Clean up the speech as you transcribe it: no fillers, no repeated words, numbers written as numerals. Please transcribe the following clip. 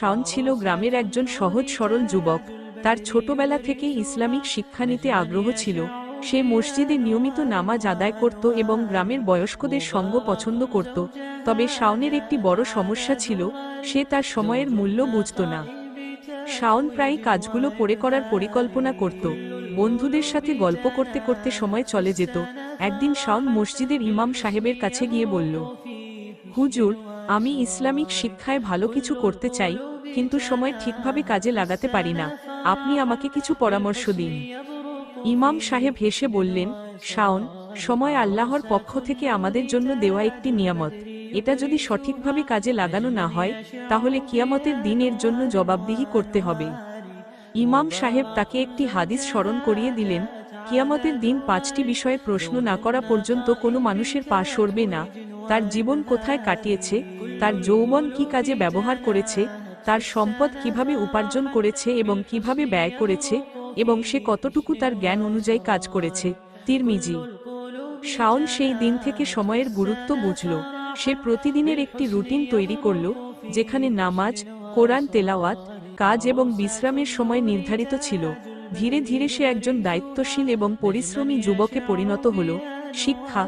শাওন ছিল গ্রামের একজন সহজ সরল যুবক। তার ছোটবেলা থেকেই ইসলামিক শিক্ষা নিতে আগ্রহ ছিল। সে মসজিদে নিয়মিত নামাজ আদায় করত এবং গ্রামের বয়স্কদের সঙ্গ পছন্দ করত। তবে শাওনের একটি বড় সমস্যা ছিল, সে তার সময়ের মূল্য বুঝত না। শাওন প্রায়ই কাজগুলো পরে করার পরিকল্পনা করত। বন্ধুদের সাথে গল্প করতে করতে সময় চলে যেত। একদিন শাওন মসজিদের ইমাম সাহেবের কাছে গিয়ে বলল, হুজুর, আমি ইসলামিক শিক্ষায় ভালো কিছু করতে চাই, কিন্তু সময় ঠিকভাবে কাজে লাগাতে পারি না। আপনি আমাকে কিছু পরামর্শ দিন। ইমাম সাহেব হেসে বললেন, শাওন, সময় আল্লাহর পক্ষ থেকে আমাদের জন্য দেওয়া একটি নিয়ামত। এটা যদি সঠিকভাবে কাজে লাগানো না হয়, তাহলে কিয়ামতের দিন এর জন্য জবাবদিহি করতে হবে। ইমাম সাহেব তাকে একটি হাদিস স্মরণ করিয়ে দিলেন, কিয়ামতের দিন 5টি বিষয়ে প্রশ্ন না করা পর্যন্ত কোনো মানুষের পা সরবে না। তার জীবন কোথায় কাটিয়েছে, তার যৌবন কি কাজে ব্যবহার করেছে, তার সম্পদ কিভাবে উপার্জন করেছে এবং কিভাবে ব্যয় করেছে, এবং সে কতটুকু তার জ্ঞান অনুযায়ী কাজ করেছে। তিরমিজি। শাওন সেই দিন থেকে সময়ের গুরুত্ব বুঝল। সে প্রতিদিনের একটি রুটিন তৈরি করল, যেখানে নামাজ, কোরআন তেলাওয়াত, কাজ এবং বিশ্রামের সময় নির্ধারিত ছিল। ধীরে ধীরে সে একজন দায়িত্বশীল এবং পরিশ্রমী যুবকে পরিণত হল। শিক্ষা,